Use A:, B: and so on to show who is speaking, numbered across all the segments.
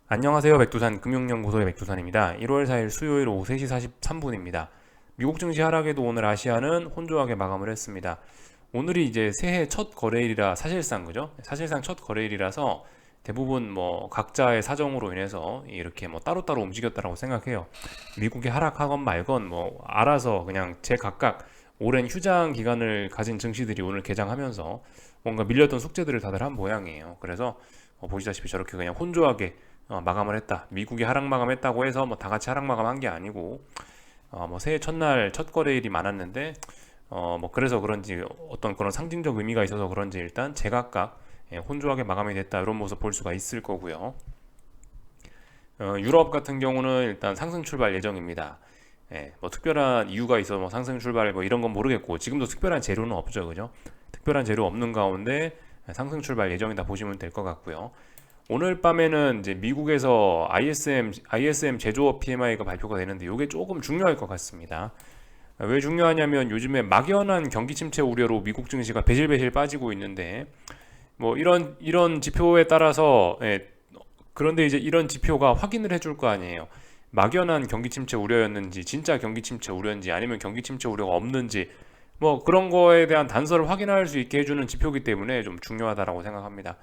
A: 안녕하세요. 백두산 금융연구소의 백두산입니다. 1월 4일 수요일 오후 3시 43분입니다. 미국 증시 하락에도 오늘 아시아는 혼조하게 마감을 했습니다. 오늘이 이제 새해 첫 거래일이라 사실상 그죠? 사실상 첫 거래일이라서 대부분 뭐 각자의 사정으로 인해서 이렇게 뭐 따로따로 움직였다라고 생각해요. 미국이 하락하건 말건 뭐 알아서 그냥 제각각 오랜 휴장 기간을 가진 증시들이 오늘 개장하면서 뭔가 밀렸던 숙제들을 다들 한 모양이에요. 그래서 보시다시피 저렇게 그냥 혼조하게 마감을 했다. 미국이 하락 마감했다고 해서 뭐 다 같이 하락 마감한 게 아니고 뭐 새해 첫날 첫 거래일이 많았는데 뭐 그래서 그런지 어떤 그런 상징적 의미가 있어서 그런지 일단 제각각 혼조하게 마감이 됐다 이런 모습 볼 수가 있을 거고요. 유럽 같은 경우는 일단 상승 출발 예정입니다. 뭐 특별한 이유가 있어 뭐 상승 출발 뭐 이런 건 모르겠고 지금도 특별한 재료는 없죠, 그죠? 특별한 재료 없는 가운데 상승 출발 예정이다 보시면 될 것 같고요. 오늘 밤에는 이제 미국에서 ISM 제조업 PMI가 발표가 되는데 이게 조금 중요할 것 같습니다. 왜 중요하냐면 요즘에 막연한 경기 침체 우려로 미국 증시가 배실배실 빠지고 있는데 뭐 이런 지표에 따라서 그런데 이제 이런 지표가 확인을 해줄 거 아니에요. 막연한 경기 침체 우려였는지 진짜 경기 침체 우려인지 아니면 경기 침체 우려가 없는지 뭐 그런 거에 대한 단서를 확인할 수 있게 해주는 지표이기 때문에 좀 중요하다라고 생각합니다.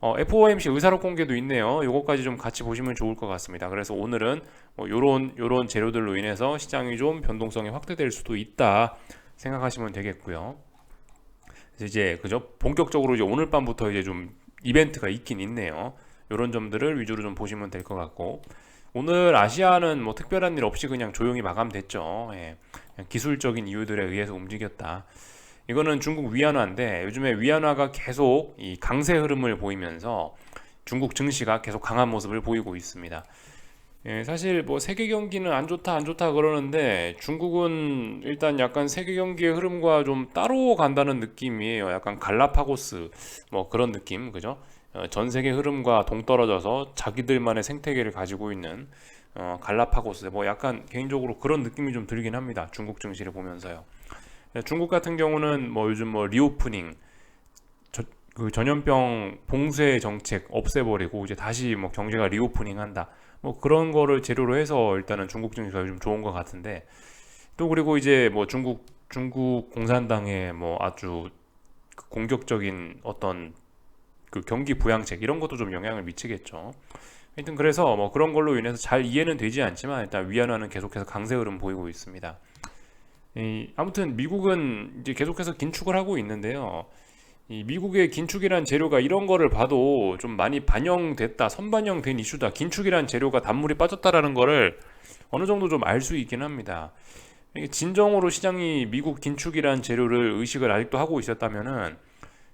A: FOMC 의사록 공개도 있네요. 요거까지 좀 같이 보시면 좋을 것 같습니다. 그래서 오늘은 뭐 요런 재료들로 인해서 시장이 좀 변동성이 확대될 수도 있다 생각하시면 되겠고요. 그래서 이제 그죠? 본격적으로 이제 오늘 밤부터 이제 좀 이벤트가 있긴 있네요. 요런 점들을 위주로 좀 보시면 될 것 같고 오늘 아시아는 뭐 특별한 일 없이 그냥 조용히 마감됐죠. 그냥 기술적인 이유들에 의해서 움직였다. 이거는 중국 위안화인데 요즘에 위안화가 계속 이 강세 흐름을 보이면서 중국 증시가 계속 강한 모습을 보이고 있습니다. 사실 뭐 세계 경기는 안 좋다 안 좋다 그러는데 중국은 일단 약간 세계 경기의 흐름과 좀 따로 간다는 느낌이에요. 약간 갈라파고스 뭐 그런 느낌, 그죠? 전 세계 흐름과 동떨어져서 자기들만의 생태계를 가지고 있는 갈라파고스 뭐 약간 개인적으로 그런 느낌이 좀 들긴 합니다. 중국 증시를 보면서요. 중국 같은 경우는 뭐 요즘 뭐 리오프닝 그 전염병 봉쇄 정책 없애버리고 이제 다시 뭐 경제가 리오프닝 한다. 뭐 그런 거를 재료로 해서 일단은 중국 증시가 요즘 좋은 것 같은데 또 그리고 이제 뭐 중국 공산당의 뭐 아주 그 공격적인 어떤 그 경기 부양책 이런 것도 좀 영향을 미치겠죠. 하여튼 그래서 뭐 그런 걸로 인해서 잘 이해는 되지 않지만 일단 위안화는 계속해서 강세 흐름 보이고 있습니다. 아무튼 미국은 이제 계속해서 긴축을 하고 있는데요. 이 미국의 긴축이란 재료가 이런 거를 봐도 좀 많이 반영됐다, 선반영된 이슈다. 긴축이란 재료가 단물이 빠졌다라는 거를 어느 정도 좀 알 수 있긴 합니다. 이게 진정으로 시장이 미국 긴축이란 재료를 의식을 아직도 하고 있었다면은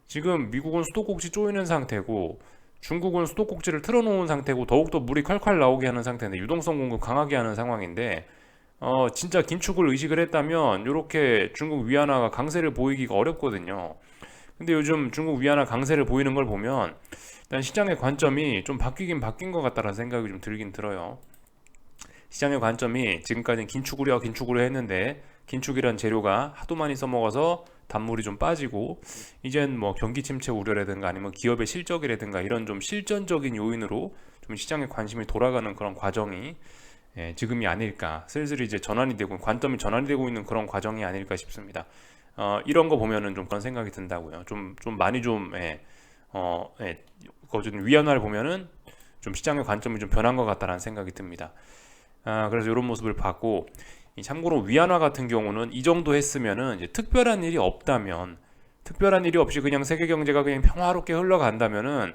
A: 지금 미국은 수도꼭지 조이는 상태고 중국은 수도꼭지를 틀어놓은 상태고 더욱더 물이 콸콸 나오게 하는 상태인데 유동성 공급 강하게 하는 상황인데 진짜 긴축을 의식을 했다면 이렇게 중국 위안화가 강세를 보이기가 어렵거든요. 근데 요즘 중국 위안화 강세를 보이는 걸 보면 일단 시장의 관점이 좀 바뀌긴 바뀐 것 같다는 생각이 좀 들긴 들어요. 시장의 관점이 지금까지는 긴축 우려 했는데 긴축이란 재료가 하도 많이 써먹어서 단물이 좀 빠지고 이젠 뭐 경기 침체 우려라든가 아니면 기업의 실적이라든가 이런 좀 실전적인 요인으로 좀 시장의 관심이 돌아가는 그런 과정이 지금이 아닐까 슬슬 이제 전환이 되고 관점이 전환이 되고 있는 그런 과정이 아닐까 싶습니다. 이런 거 보면은 좀 그런 생각이 든다고요. 좀 많이 좀 거좀 위안화를 보면은 좀 시장의 관점이 좀 변한 것 같다라는 생각이 듭니다. 그래서 이런 모습을 봤고 참고로 위안화 같은 경우는 이 정도 했으면은 이제 특별한 일이 없다면 특별한 일이 없이 그냥 세계 경제가 그냥 평화롭게 흘러간다면은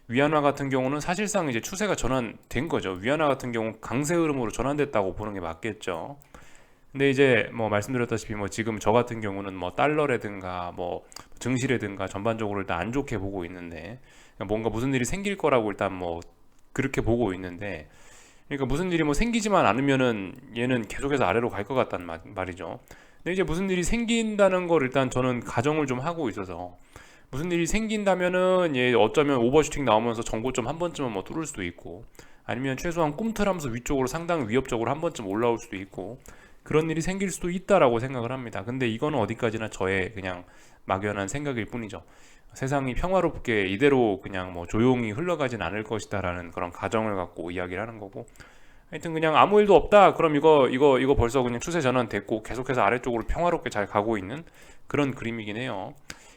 A: 위안화 같은 경우는 사실상 이제 추세가 전환된 거죠. 위안화 같은 경우 강세 흐름으로 전환됐다고 보는 게 맞겠죠. 근데 이제 뭐 말씀드렸다시피 뭐 지금 저 같은 경우는 뭐 달러라든가 뭐 증시라든가 전반적으로 일단 안 좋게 보고 있는데 뭔가 무슨 일이 생길 거라고 일단 뭐 그렇게 보고 있는데 그러니까 무슨 일이 뭐 생기지만 않으면은 얘는 계속해서 아래로 갈 것 같단 말이죠. 근데 이제 무슨 일이 생긴다는 걸 일단 저는 가정을 좀 하고 있어서 무슨 일이 생긴다면은 얘 어쩌면 오버슈팅 나오면서 정고점 한 번쯤은 뭐 뚫을 수도 있고 아니면 최소한 꿈틀하면서 위쪽으로 상당히 위협적으로 한 번쯤 올라올 수도 있고 그런 일이 생길 수도 있다라고 생각을 합니다. 근데 이거는 어디까지나 저의 그냥 막연한 생각일 뿐이죠. 세상이 평화롭게 이대로 그냥 뭐 조용히 흘러가진 않을 것이다라는 그런 가정을 갖고 이야기를 하는 거고, 하여튼 그냥 아무 일도 없다. 그럼 이거 벌써 그냥 추세 전환됐고 계속해서 아래쪽으로 평화롭게 잘 가고 있는 그런 그림이긴 해요.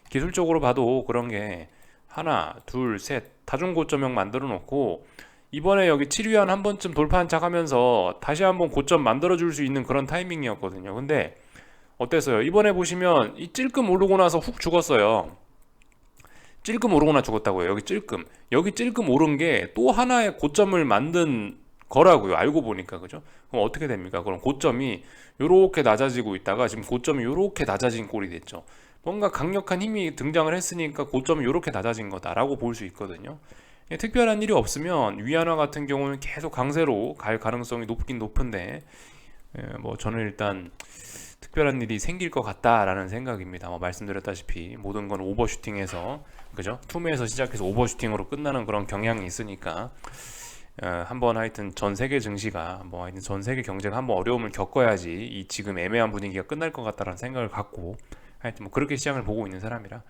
A: 기술적으로 봐도 그런 게 하나, 둘, 셋 다중고점형 만들어 놓고 이번에 여기 7위안 한 번쯤 돌파한 척 하면서 다시 한번 고점 만들어 줄 수 있는 그런 타이밍이었거든요. 근데 어땠어요? 이번에 보시면 이 찔끔 오르고 나서 훅 죽었어요. 찔끔 오르거나 죽었다고요. 여기 찔끔 오른 게 또 하나의 고점을 만든 거라고요. 알고 보니까. 그죠? 그럼 어떻게 됩니까? 그럼 고점이 요렇게 낮아지고 있다가 지금 고점이 요렇게 낮아진 꼴이 됐죠. 뭔가 강력한 힘이 등장을 했으니까 고점이 요렇게 낮아진 거다라고 볼 수 있거든요. 특별한 일이 없으면 위안화 같은 경우는 계속 강세로 갈 가능성이 높긴 높은데, 뭐 저는 일단 특별한 일이 생길 것 같다라는 생각입니다. 말씀드렸다시피 모든 건 오버슈팅해서, 그죠? 투매에서 시작해서 오버슈팅으로 끝나는 그런 경향이 있으니까 한번 하여튼 전 세계 증시가 하여튼 전 세계 경제가 한번 어려움을 겪어야지 이 지금 애매한 분위기가 끝날 것 같다라는 생각을 갖고 하여튼 그렇게 시장을 보고 있는 사람이라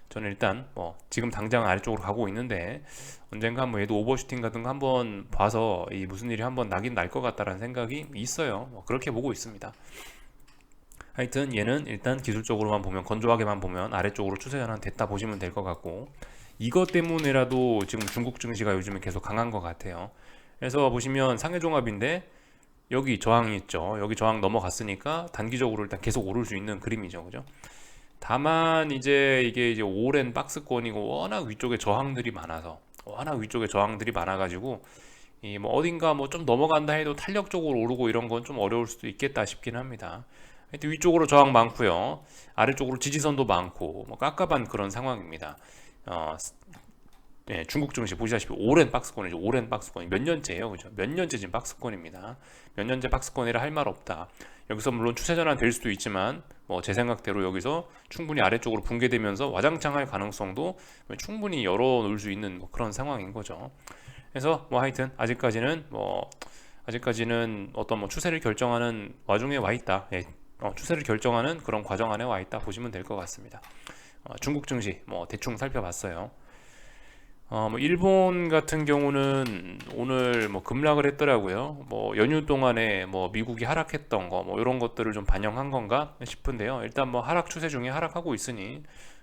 A: 저는 일단 지금 당장 아래쪽으로 가고 있는데 언젠가 한번 얘도 오버슈팅 같은 거 한번 봐서 이 무슨 일이 한번 나긴 날 것 같다라는 생각이 있어요. 그렇게 보고 있습니다. 하여튼 얘는 일단 기술적으로만 보면, 건조하게만 보면 아래쪽으로 추세 전환 됐다 보시면 될 것 같고, 이것 때문에라도 지금 중국 증시가 요즘에 계속 강한 것 같아요. 그래서 보시면 상해종합인데 여기 저항이 있죠. 여기 저항 넘어갔으니까 단기적으로 일단 계속 오를 수 있는 그림이죠. 그죠? 다만 이게 이제 오랜 박스권이고 워낙 위쪽에 저항들이 많아가지고 이 어딘가 좀 넘어간다 해도 탄력적으로 오르고 이런 건 좀 어려울 수도 있겠다 싶긴 합니다. 하여튼 위쪽으로 저항 많고요, 아래쪽으로 지지선도 많고 깝깝한 그런 상황입니다. 중국 증시 보시다시피 오랜 박스권이죠. 오랜 박스권이 몇 년째예요, 그죠? 몇 년째 지금 박스권입니다. 몇 년째 박스권이라 할 말 없다. 여기서 물론 추세 전환 될 수도 있지만 제 생각대로 여기서 충분히 아래쪽으로 붕괴되면서 와장창할 가능성도 충분히 열어놓을 수 있는 그런 상황인 거죠. 그래서 하여튼 아직까지는 어떤 추세를 결정하는 와중에 와 있다. 추세를 결정하는 그런 과정 안에 와 있다 보시면 될 것 같습니다. 중국 증시 대충 살펴봤어요. 일본 같은 경우는 오늘 급락을 했더라고요. 연휴 동안에 미국이 하락했던 거 이런 것들을 좀 반영한 건가 싶은데요. 일단 하락 추세 중에 하락하고 있으니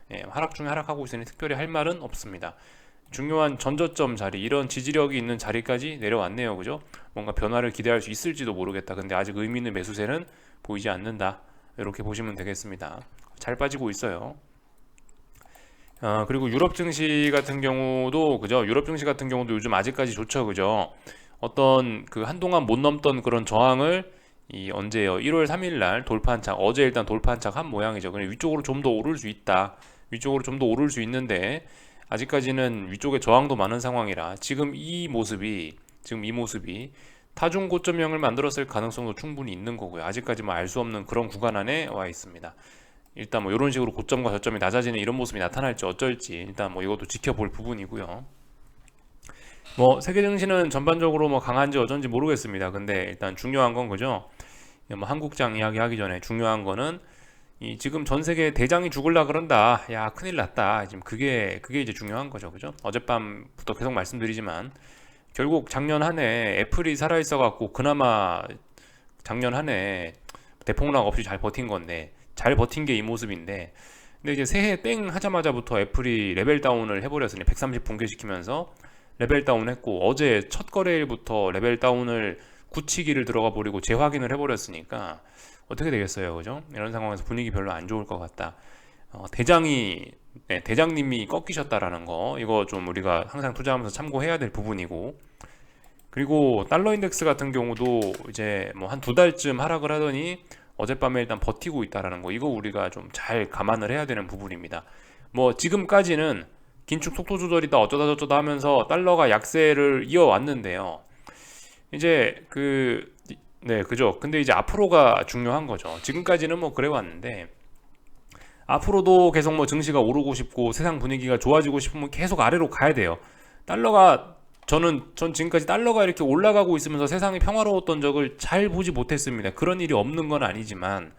A: 특별히 할 말은 없습니다. 중요한 전저점 자리, 이런 지지력이 있는 자리까지 내려왔네요. 그죠? 뭔가 변화를 기대할 수 있을지도 모르겠다. 근데 아직 의미 있는 매수세는 보이지 않는다. 이렇게 보시면 되겠습니다. 잘 빠지고 있어요. 그리고 유럽 증시 같은 경우도, 그죠? 유럽 증시 같은 경우도 요즘 아직까지 좋죠. 그죠? 어떤 한동안 못 넘던 그런 저항을 언제요? 1월 3일 날 돌파한 착, 어제 일단 돌파한 착 한 모양이죠. 그럼 위쪽으로 좀 더 오를 수 있다. 위쪽으로 좀 더 오를 수 있는데 아직까지는 위쪽에 저항도 많은 상황이라 지금 이 모습이 타중 고점형을 만들었을 가능성도 충분히 있는 거고요. 아직까지 알 수 없는 그런 구간 안에 와 있습니다. 일단 이런 식으로 고점과 저점이 낮아지는 이런 모습이 나타날지 어쩔지 일단 이것도 지켜볼 부분이고요. 세계 증시는 전반적으로 강한지 어쩐지 모르겠습니다. 근데 일단 중요한 건, 그죠? 한국장 이야기 하기 전에 중요한 거는 지금 전 세계 대장이 죽을라 그런다. 야, 큰일 났다. 지금 그게 이제 중요한 거죠. 그죠? 어젯밤부터 계속 말씀드리지만 결국 작년 한 해 애플이 살아 있어 갖고 그나마 작년 한 해 대폭락 없이 잘 버틴 건데, 잘 버틴 게 이 모습인데, 근데 이제 새해 땡 하자마자부터 애플이 레벨 다운을 해버렸으니 130 붕괴시키면서 레벨 다운했고, 어제 첫 거래일부터 레벨 다운을 굳히기를 들어가 버리고 재확인을 해버렸으니까 어떻게 되겠어요, 그죠? 이런 상황에서 분위기 별로 안 좋을 것 같다. 대장님이 꺾이셨다라는 거, 이거 좀 우리가 항상 투자하면서 참고해야 될 부분이고, 그리고 달러 인덱스 같은 경우도 이제 한 두 달쯤 하락을 하더니 어젯밤에 일단 버티고 있다라는 거, 이거 우리가 좀 잘 감안을 해야 되는 부분입니다. 지금까지는 긴축 속도 조절이다 어쩌다 저쩌다 하면서 달러가 약세를 이어왔는데요. 이제 그죠. 근데 이제 앞으로가 중요한 거죠. 지금까지는 그래 왔는데 앞으로도 계속 증시가 오르고 싶고 세상 분위기가 좋아지고 싶으면 계속 아래로 가야 돼요. 전 지금까지 달러가 이렇게 올라가고 있으면서 세상이 평화로웠던 적을 잘 보지 못했습니다. 그런 일이 없는 건 아니지만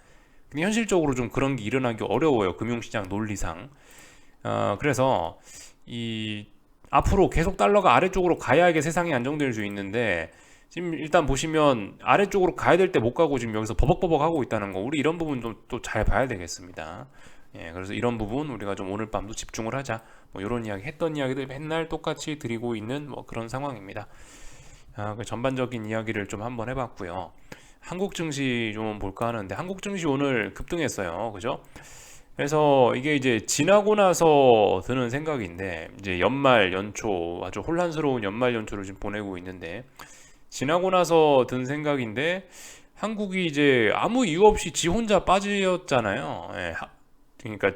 A: 현실적으로 좀 그런 게 일어나기 어려워요. 금융시장 논리상. 그래서 이 앞으로 계속 달러가 아래쪽으로 가야 이게 세상이 안정될 수 있는데 지금 일단 보시면 아래쪽으로 가야 될 때 못 가고 지금 여기서 버벅버벅 하고 있다는 거, 우리 이런 부분 좀 또 잘 봐야 되겠습니다. 예, 그래서 이런 부분 우리가 좀 오늘 밤도 집중을 하자. 뭐 이런 이야기, 했던 이야기들 맨날 똑같이 드리고 있는 뭐 그런 상황입니다. 그 전반적인 이야기를 좀 한번 해봤고요. 한국 증시 좀 볼까 하는데 한국 증시 오늘 급등했어요. 그죠? 그래서 이게 이제 지나고 나서 드는 생각인데, 이제 연말 연초 아주 혼란스러운 연말 연초를 지금 보내고 있는데, 지나고 나서 든 생각인데, 한국이 이제 아무 이유 없이 지 혼자 빠졌잖아요. 예, 그러니까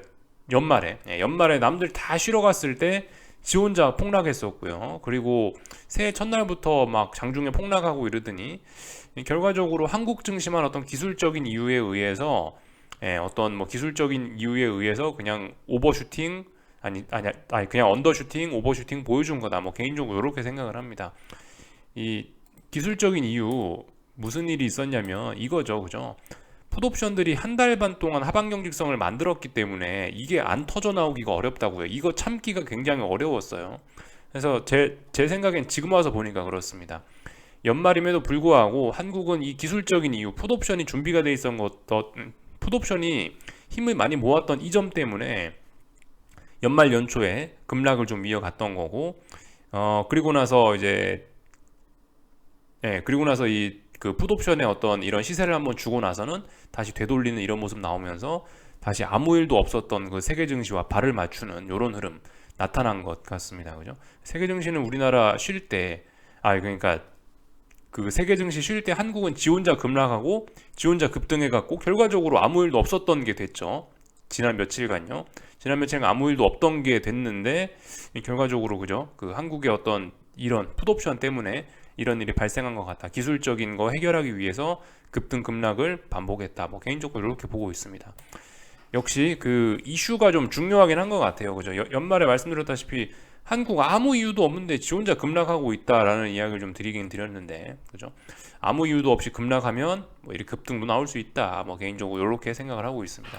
A: 연말에 남들 다 쉬러 갔을 때 지 혼자 폭락했었고요. 그리고 새해 첫날부터 막 장중에 폭락하고 이러더니 결과적으로 한국 증시만 어떤 기술적인 이유에 의해서, 어떤 뭐 기술적인 이유에 의해서 그냥 오버슈팅, 아니 그냥 언더슈팅, 오버슈팅 보여준 거다. 뭐 개인적으로 이렇게 생각을 합니다. 이 기술적인 이유, 무슨 일이 있었냐면 이거죠, 그죠? 풋옵션들이 한 달 반 동안 하방 경직성을 만들었기 때문에 이게 안 터져 나오기가 어렵다고요. 이거 참기가 굉장히 어려웠어요. 그래서 제 생각엔 지금 와서 보니까 그렇습니다. 연말임에도 불구하고 한국은 이 기술적인 이유, 풋옵션이 준비가 돼 있었던 것, 풋옵션이 힘을 많이 모았던 이 점 때문에 연말 연초에 급락을 좀 이어갔던 거고, 그리고 나서 이제, 그리고 나서 이 그 풋옵션의 어떤 이런 시세를 한번 주고 나서는 다시 되돌리는 이런 모습 나오면서 다시 아무 일도 없었던 그 세계 증시와 발을 맞추는 이런 흐름 나타난 것 같습니다. 그죠? 세계 증시는 우리나라 쉴 때, 그러니까 그 세계 증시 쉴 때 한국은 지 혼자 급락하고 지 혼자 급등해갖고 결과적으로 아무 일도 없었던 게 됐죠. 지난 며칠간요. 지난 며칠간 아무 일도 없던 게 됐는데 결과적으로, 그죠? 그 한국의 어떤 이런 풋옵션 때문에 이런 일이 발생한 것 같다. 기술적인 거 해결하기 위해서 급등 급락을 반복했다. 뭐 개인적으로 이렇게 보고 있습니다. 역시 그 이슈가 좀 중요하긴 한 것 같아요. 그죠? 연말에 말씀드렸다시피 한국 아무 이유도 없는데 지 혼자 급락하고 있다라는 이야기를 좀 드리긴 드렸는데, 그죠? 아무 이유도 없이 급락하면 뭐 이렇게 급등도 나올 수 있다. 뭐 개인적으로 이렇게 생각을 하고 있습니다.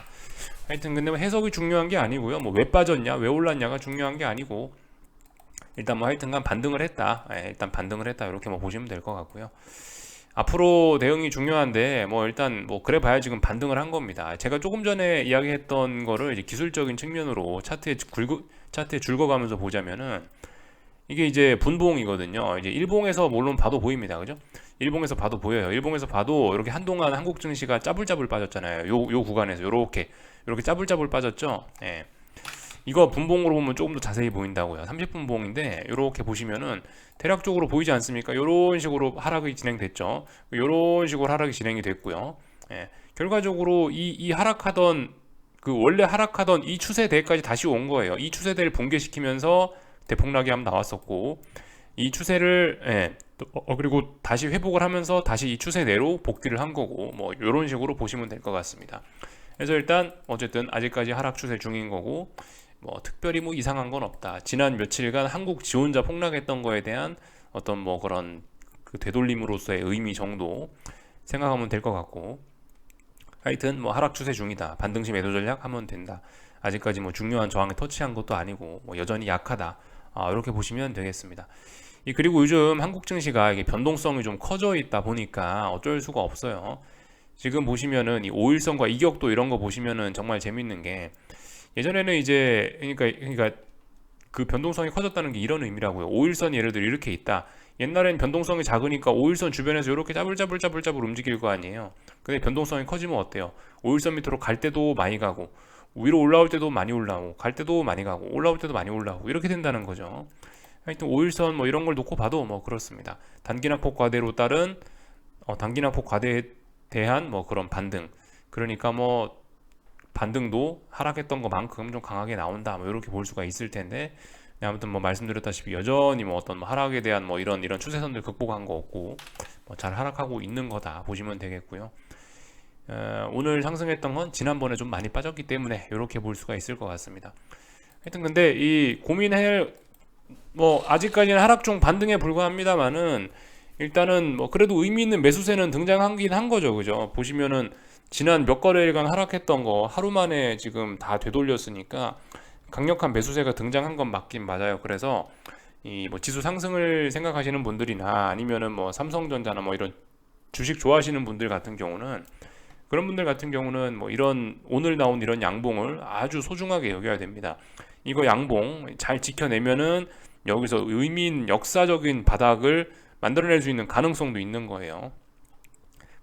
A: 하여튼 근데 뭐 해석이 중요한 게 아니고요. 뭐 왜 빠졌냐, 왜 올랐냐가 중요한 게 아니고, 일단 뭐 하여튼간 반등을 했다. 일단 반등을 했다. 이렇게 뭐 보시면 될 것 같고요. 앞으로 대응이 중요한데 뭐 일단 뭐 그래 봐야 지금 반등을 한 겁니다. 제가 조금 전에 이야기했던 거를 이제 기술적인 측면으로 차트에 줄거가면서 보자면은 이게 이제 분봉이거든요. 이제 일봉에서 물론 봐도 보입니다. 그죠? 일봉에서 봐도 보여요. 일봉에서 봐도 이렇게 한동안 한국 증시가 짜불짜불 빠졌잖아요. 요 구간에서 요렇게 짜불짜불 빠졌죠. 예. 이거 분봉으로 보면 조금 더 자세히 보인다고요. 30분봉인데 이렇게 보시면은 대략적으로 보이지 않습니까? 이런 식으로 하락이 진행됐죠. 이런 식으로 하락이 진행이 됐고요. 결과적으로 이 하락하던 그 원래 하락하던 이 추세대까지 다시 온 거예요. 이 추세대를 붕괴시키면서 대폭락이 한번 나왔었고, 이 추세를 그리고 다시 회복을 하면서 다시 이 추세대로 복귀를 한 거고, 뭐 이런 식으로 보시면 될 것 같습니다. 그래서 일단 어쨌든 아직까지 하락 추세 중인 거고, 뭐 특별히 뭐 이상한 건 없다. 지난 며칠간 한국 지 혼자 폭락했던 거에 대한 어떤 뭐 그런 그 되돌림으로서의 의미 정도 생각하면 될 것 같고, 하여튼 뭐 하락 추세 중이다. 반등시 매도 전략 하면 된다. 아직까지 뭐 중요한 저항에 터치한 것도 아니고 뭐 여전히 약하다. 이렇게 보시면 되겠습니다. 그리고 요즘 한국 증시가 이게 변동성이 좀 커져 있다 보니까 어쩔 수가 없어요. 지금 보시면은 이 5일선과 이격도 이런 거 보시면은 정말 재밌는 게, 예전에는 이제 그러니까 그 변동성이 커졌다는 게 이런 의미라고요. 5일선이 예를 들어 이렇게 있다. 옛날엔 변동성이 작으니까 5일선 주변에서 이렇게 짜불짜불 움직일 거 아니에요. 근데 변동성이 커지면 어때요? 5일선 밑으로 갈 때도 많이 가고, 위로 올라올 때도 많이 올라오고, 갈 때도 많이 가고, 올라올 때도 많이 올라오고, 이렇게 된다는 거죠. 하여튼 5일선 뭐 이런 걸 놓고 봐도 뭐 그렇습니다. 단기낙폭 과대로 따른 단기낙폭 과대에 대한 뭐 그런 반등. 그러니까 뭐 반등도 하락했던 것만큼 좀 강하게 나온다. 뭐 이렇게 볼 수가 있을 텐데, 아무튼 뭐 말씀드렸다시피 여전히 뭐 어떤 하락에 대한 뭐 이런 추세선들 극복한 거 없고, 뭐 잘 하락하고 있는 거다 보시면 되겠고요. 오늘 상승했던 건 지난번에 좀 많이 빠졌기 때문에 이렇게 볼 수가 있을 것 같습니다. 하여튼 근데 이 고민할 뭐 아직까지는 하락 중 반등에 불과합니다만은, 일단은 뭐 그래도 의미 있는 매수세는 등장하긴 한 거죠. 그죠? 보시면은 지난 몇 거래일간 하락했던 거 하루 만에 지금 다 되돌렸으니까 강력한 매수세가 등장한 건 맞긴 맞아요. 그래서 이 뭐 지수 상승을 생각하시는 분들이나 아니면은 뭐 삼성전자나 뭐 이런 주식 좋아하시는 분들 같은 경우는, 그런 분들 같은 경우는 뭐 이런 오늘 나온 이런 양봉을 아주 소중하게 여겨야 됩니다. 이거 양봉 잘 지켜내면은 여기서 의미 있는 역사적인 바닥을 만들어낼 수 있는 가능성도 있는 거예요.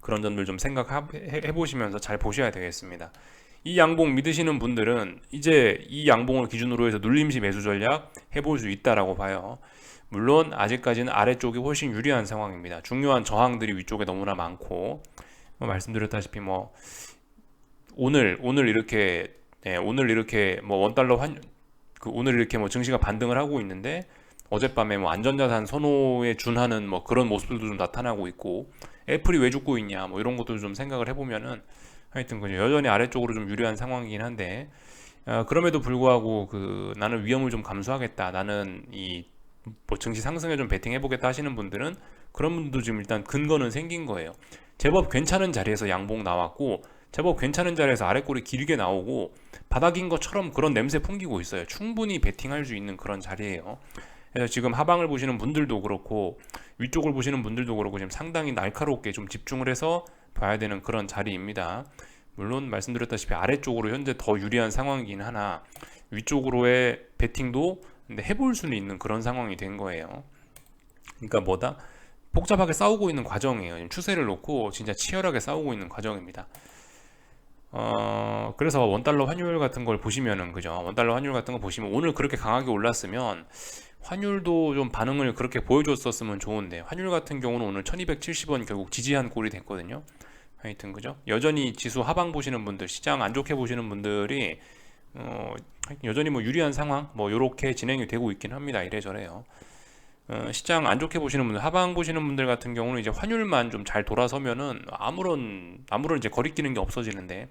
A: 그런 점들 좀 생각해 보시면서 잘 보셔야 되겠습니다. 이 양봉 믿으시는 분들은 이제 이 양봉을 기준으로 해서 눌림시 매수 전략 해볼 수 있다라고 봐요. 물론 아직까지는 아래쪽이 훨씬 유리한 상황입니다. 중요한 저항들이 위쪽에 너무나 많고, 말씀드렸다시피 뭐 오늘 이렇게 오늘 이렇게 뭐 원달러 환 오늘 이렇게 뭐 증시가 반등을 하고 있는데, 어젯밤에 뭐 안전자산 선호에 준하는 뭐 그런 모습들도 좀 나타나고 있고, 애플이 왜 죽고 있냐 뭐 이런 것도 좀 생각을 해보면은 하여튼 그죠, 여전히 아래쪽으로 좀 유리한 상황이긴 한데, 그럼에도 불구하고 나는 위험을 좀 감수하겠다, 나는 이 뭐 증시 상승에 좀 베팅해 보겠다 하시는 분들은, 그런 분들도 지금 일단 근거는 생긴 거예요. 제법 괜찮은 자리에서 양봉 나왔고, 제법 괜찮은 자리에서 아래꼬리 길게 나오고 바닥인 것처럼 그런 냄새 풍기고 있어요. 충분히 베팅할 수 있는 그런 자리예요. 그래서 지금 하방을 보시는 분들도 그렇고 위쪽을 보시는 분들도 그렇고 지금 상당히 날카롭게 좀 집중을 해서 봐야 되는 그런 자리입니다. 물론 말씀드렸다시피 아래쪽으로 현재 더 유리한 상황이긴 하나, 위쪽으로의 베팅도 근데 해볼 수는 있는 그런 상황이 된 거예요. 그러니까 뭐다? 복잡하게 싸우고 있는 과정이에요. 지금 추세를 놓고 진짜 치열하게 싸우고 있는 과정입니다. 그래서 원달러 환율 같은 걸 보시면은, 그죠? 원달러 환율 같은 거 보시면 오늘 그렇게 강하게 올랐으면 환율도 좀 반응을 그렇게 보여줬었으면 좋은데, 환율 같은 경우는 오늘 1270원 결국 지지한 꼴이 됐거든요. 하여튼 그죠? 여전히 지수 하방 보시는 분들, 시장 안 좋게 보시는 분들이 여전히 뭐 유리한 상황 뭐 요렇게 진행이 되고 있긴 합니다. 이래저래요. 시장 안 좋게 보시는 분들, 하방 보시는 분들 같은 경우는 이제 환율만 좀 잘 돌아서면은 아무런 이제 거리끼는 게 없어지는데,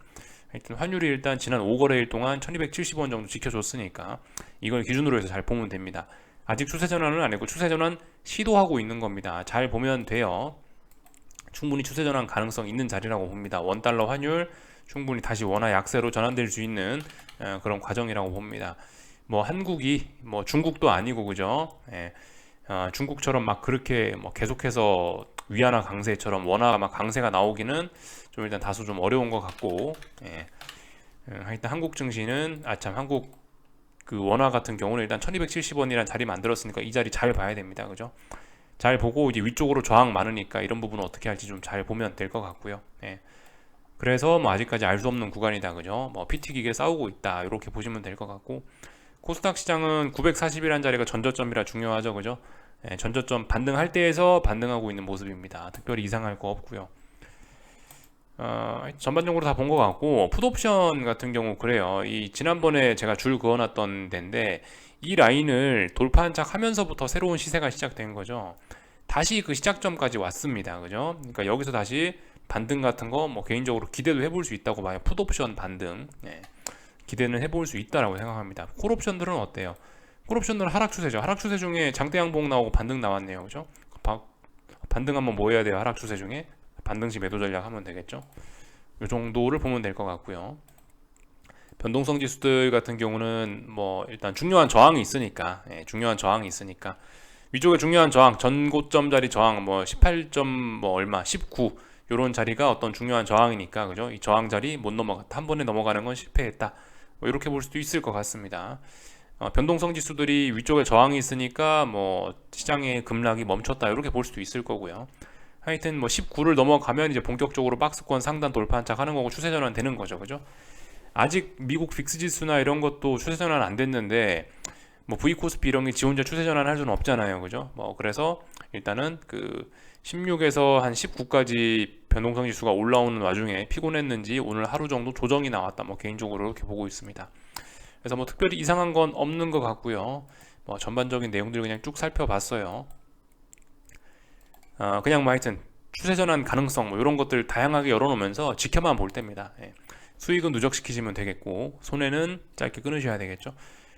A: 하여튼 환율이 일단 지난 5거래일 동안 1270원 정도 지켜줬으니까 이걸 기준으로 해서 잘 보면 됩니다. 아직 추세 전환은 아니고 추세 전환 시도하고 있는 겁니다. 잘 보면 돼요. 충분히 추세 전환 가능성 있는 자리라고 봅니다. 원달러 환율 충분히 다시 원화 약세로 전환될 수 있는 그런 과정이라고 봅니다. 뭐 한국이 뭐 중국도 아니고, 그죠? 중국처럼 막 그렇게 뭐 계속해서 위안화 강세처럼 원화 막 강세가 나오기는 좀 일단 다소 좀 어려운 것 같고, 하여튼 한국 증시는 한국 원화 같은 경우는 일단 1270원이라는 자리 만들었으니까 이 자리 잘 봐야 됩니다. 그죠? 잘 보고 이제 위쪽으로 저항 많으니까 이런 부분은 어떻게 할지 좀 잘 보면 될 것 같고요. 그래서 뭐 아직까지 알 수 없는 구간이다. 그죠? 뭐 PT 기계 싸우고 있다. 이렇게 보시면 될 것 같고, 코스닥 시장은 940이라는 자리가 전저점이라 중요하죠. 그죠? 전저점 반등할 때에서 반등하고 있는 모습입니다. 특별히 이상할 거 없고요. 전반적으로 다 본 것 같고, 풋옵션 같은 경우 그래요. 이 지난번에 제가 줄 그어놨던 데인데, 이 라인을 돌파한 척 하면서부터 새로운 시세가 시작된 거죠. 다시 그 시작점까지 왔습니다. 그죠? 그러니까 여기서 다시 반등 같은 거 뭐 개인적으로 기대도 해볼 수 있다고 봐요. 풋옵션 반등. 기대는 해볼 수 있다라고 생각합니다. 콜옵션들은 어때요? 콜옵션들은 하락 추세죠. 하락 추세 중에 장대 양봉 나오고 반등 나왔네요. 그죠? 반등하면 뭐 해야 돼요? 하락 추세 중에 반등시 매도 전략 하면 되겠죠. 이 정도를 보면 될 것 같고요. 변동성 지수들 같은 경우는 뭐 일단 중요한 저항이 있으니까, 중요한 저항이 있으니까 위쪽에 중요한 저항, 전고점 자리 저항 뭐 18점 뭐 얼마 19 요런 자리가 어떤 중요한 저항이니까, 그죠? 이 저항 자리 못 넘어갔다, 한 번에 넘어가는 건 실패했다, 뭐 이렇게 볼 수도 있을 것 같습니다. 변동성 지수들이 위쪽에 저항이 있으니까 뭐 시장의 급락이 멈췄다, 이렇게 볼 수도 있을 거고요. 하여튼 뭐 19를 넘어가면 이제 본격적으로 박스권 상단 돌파한 척 하는 거고 추세 전환 되는 거죠. 그죠? 아직 미국 빅스 지수나 이런 것도 추세 전환 안 됐는데 뭐 V코스피 이런 게 지 혼자 추세 전환 할 수는 없잖아요. 그죠? 뭐 그래서 일단은 16에서 한 19까지 변동성 지수가 올라오는 와중에 피곤했는지 오늘 하루 정도 조정이 나왔다, 뭐 개인적으로 이렇게 보고 있습니다. 그래서 뭐 특별히 이상한 건 없는 것 같고요. 뭐 전반적인 내용들 그냥 쭉 살펴봤어요. 그냥 뭐 하여튼 추세 전환 가능성 뭐 이런 것들 다양하게 열어놓으면서 지켜만 볼 때입니다. 수익은 누적시키시면 되겠고 손해는 짧게 끊으셔야 되겠죠.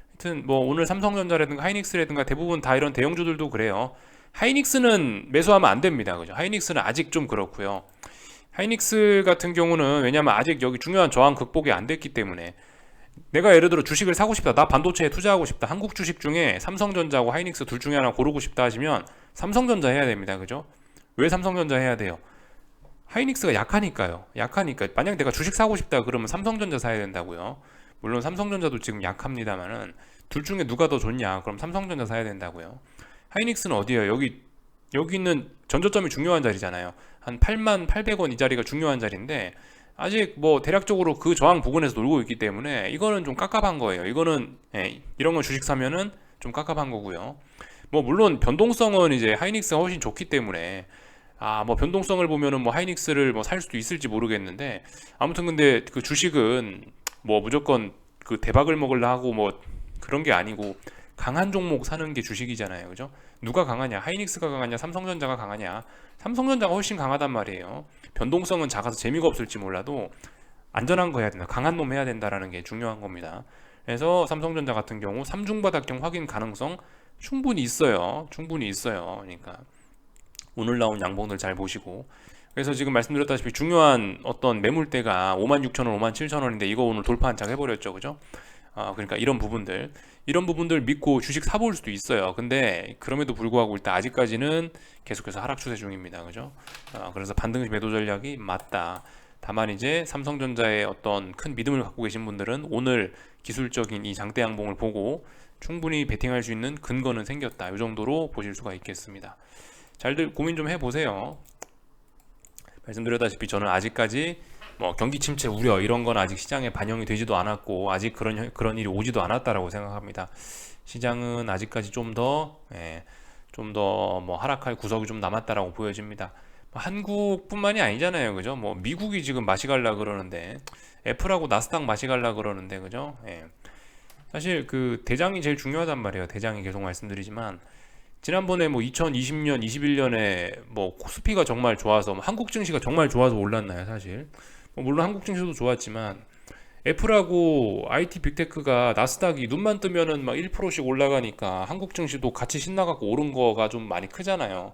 A: 하여튼 뭐 오늘 삼성전자라든가 하이닉스라든가 대부분 다 이런 대형주들도 그래요. 하이닉스는 매수하면 안 됩니다. 그죠? 하이닉스는 아직 좀 그렇고요. 하이닉스 같은 경우는 왜냐하면 아직 여기 중요한 저항 극복이 안 됐기 때문에 내가 예를 들어 주식을 사고 싶다. 나 반도체에 투자하고 싶다. 한국 주식 중에 삼성전자하고 하이닉스 둘 중에 하나 고르고 싶다 하시면 삼성전자 해야 됩니다. 그죠? 왜 삼성전자 해야 돼요? 하이닉스가 약하니까요. 약하니까. 만약 내가 주식 사고 싶다 그러면 삼성전자 사야 된다고요. 물론 삼성전자도 지금 약합니다만은 둘 중에 누가 더 좋냐? 그럼 삼성전자 사야 된다고요. 하이닉스는 어디예요? 여기 있는 전저점이 중요한 자리잖아요. 한 88,800원 이 자리가 중요한 자리인데 아직 뭐 대략적으로 그 저항 부근에서 놀고 있기 때문에 이거는 좀 깝깝한 거예요. 이거는 이런 거 주식 사면은 좀 깝깝한 거고요. 뭐 물론 변동성은 이제 하이닉스가 훨씬 좋기 때문에 뭐 변동성을 보면은 뭐 하이닉스를 뭐 살 수도 있을지 모르겠는데 아무튼 근데 그 주식은 뭐 무조건 그 대박을 먹으려 하고 뭐 그런 게 아니고 강한 종목 사는 게 주식이잖아요. 그죠? 누가 강하냐? 하이닉스가 강하냐? 삼성전자가 강하냐? 삼성전자가 훨씬 강하단 말이에요. 변동성은 작아서 재미가 없을지 몰라도 안전한 거 해야 된다. 강한 놈 해야 된다라는 게 중요한 겁니다. 그래서 삼성전자 같은 경우 삼중바닥경 확인 가능성 충분히 있어요. 충분히 있어요. 그러니까 오늘 나온 양봉들 잘 보시고 그래서 지금 말씀드렸다시피 중요한 어떤 매물대가 56,000원, 57,000원인데 이거 오늘 돌파 한창 해버렸죠. 그죠? 그러니까 이런 부분들 믿고 주식 사볼 수도 있어요. 근데 그럼에도 불구하고 일단 아직까지는 계속해서 하락 추세 중입니다. 그죠? 그래서 반등식 매도 전략이 맞다. 다만 이제 삼성전자의 어떤 큰 믿음을 갖고 계신 분들은 오늘 기술적인 이 장대 양봉을 보고 충분히 베팅할 수 있는 근거는 생겼다. 이 정도로 보실 수가 있겠습니다. 잘들 고민 좀 해보세요. 말씀드렸다시피 저는 아직까지 뭐 경기 침체 우려 이런 건 아직 시장에 반영이 되지도 않았고 아직 그런 일이 오지도 않았다라고 생각합니다. 시장은 아직까지 좀 더 뭐 하락할 구석이 좀 남았다라고 보여집니다. 한국뿐만이 아니잖아요, 그죠? 뭐 미국이 지금 맛이 갈라 그러는데 애플하고 나스닥 맛이 갈라 그러는데 그죠? 사실 그 대장이 제일 중요하단 말이에요. 대장이 계속 말씀드리지만 지난번에 뭐 2020년, 21년에 뭐 코스피가 정말 좋아서 뭐 한국 증시가 정말 좋아서 올랐나요, 사실? 물론 한국 증시도 좋았지만 애플하고 IT 빅테크가 나스닥이 눈만 뜨면은 막 1%씩 올라가니까 한국 증시도 같이 신나갖고 오른 거가 좀 많이 크잖아요.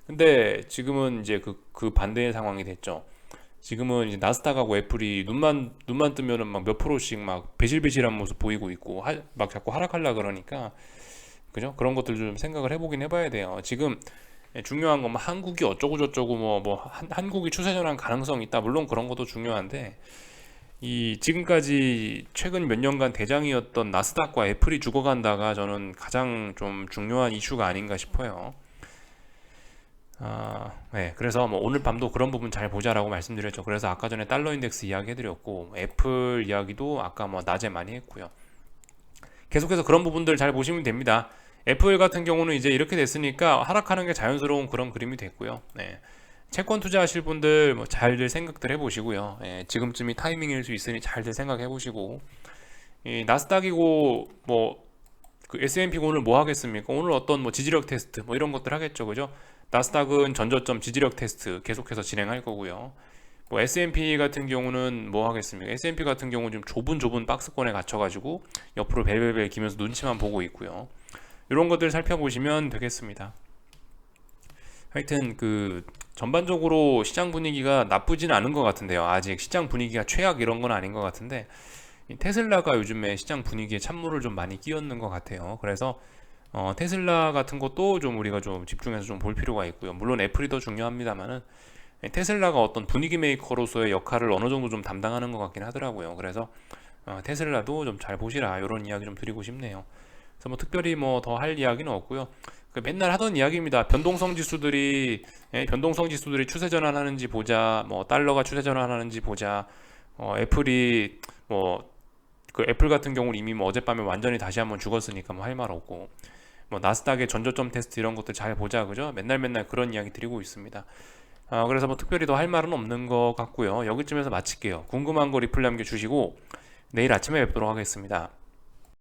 A: 근데 지금은 이제 그 반대의 상황이 됐죠. 지금은 이제 나스닥하고 애플이 눈만 뜨면은 막 몇 프로씩 막 배실배실한 모습 보이고 있고 막 자꾸 하락하려 그러니까 그죠? 그런 것들 좀 생각을 해보긴 해봐야 돼요. 지금 중요한 건 뭐 한국이 어쩌고 저쩌고 한국이 추세 전환 가능성이 있다. 물론 그런 것도 중요한데 이 지금까지 최근 몇 년간 대장이었던 나스닥과 애플이 죽어간다가 저는 가장 좀 중요한 이슈가 아닌가 싶어요. 네. 그래서 뭐 오늘 밤도 그런 부분 잘 보자라고 말씀드렸죠. 그래서 아까 전에 달러 인덱스 이야기 해드렸고 애플 이야기도 아까 뭐 낮에 많이 했고요. 계속해서 그런 부분들 잘 보시면 됩니다. 애플 같은 경우는 이제 이렇게 됐으니까 하락하는 게 자연스러운 그런 그림이 됐고요. 네. 채권 투자하실 분들 뭐 잘들 생각들 해보시고요. 지금쯤이 타이밍일 수 있으니 잘들 생각해 보시고 이 나스닥이고 뭐 그 S&P가 오늘 뭐 하겠습니까? 오늘 어떤 뭐 지지력 테스트 뭐 이런 것들 하겠죠, 그죠? 나스닥은 전저점 지지력 테스트 계속해서 진행할 거고요. 뭐 S&P 같은 경우는 뭐 하겠습니까? S&P 같은 경우는 좀 좁은 박스권에 갇혀가지고 옆으로 벨벨벨 기면서 눈치만 보고 있고요. 이런 것들 살펴보시면 되겠습니다. 하여튼 그 전반적으로 시장 분위기가 나쁘지는 않은 것 같은데요. 아직 시장 분위기가 최악 이런 건 아닌 것 같은데 테슬라가 요즘에 시장 분위기에 찬물을 좀 많이 끼얹는 것 같아요. 그래서 테슬라 같은 것도 좀 우리가 좀 집중해서 좀 볼 필요가 있고요. 물론 애플이 더 중요합니다만은 테슬라가 어떤 분위기 메이커로서의 역할을 어느 정도 좀 담당하는 것 같긴 하더라고요. 그래서 테슬라도 좀 잘 보시라 이런 이야기 좀 드리고 싶네요. 그래서 뭐 특별히 뭐 더 할 이야기는 없고요. 맨날 하던 이야기입니다. 변동성 지수들이 추세 전환하는지 보자. 뭐 달러가 추세 전환하는지 보자. 애플이 뭐 그 애플 같은 경우는 이미 뭐 어젯밤에 완전히 다시 한번 죽었으니까 뭐 할 말 없고 뭐 나스닥의 전저점 테스트 이런 것들 잘 보자, 그죠? 맨날 그런 이야기 드리고 있습니다. 그래서 뭐 특별히 더 할 말은 없는 것 같고요. 여기쯤에서 마칠게요. 궁금한 거 리플 남겨주시고 내일 아침에 뵙도록 하겠습니다.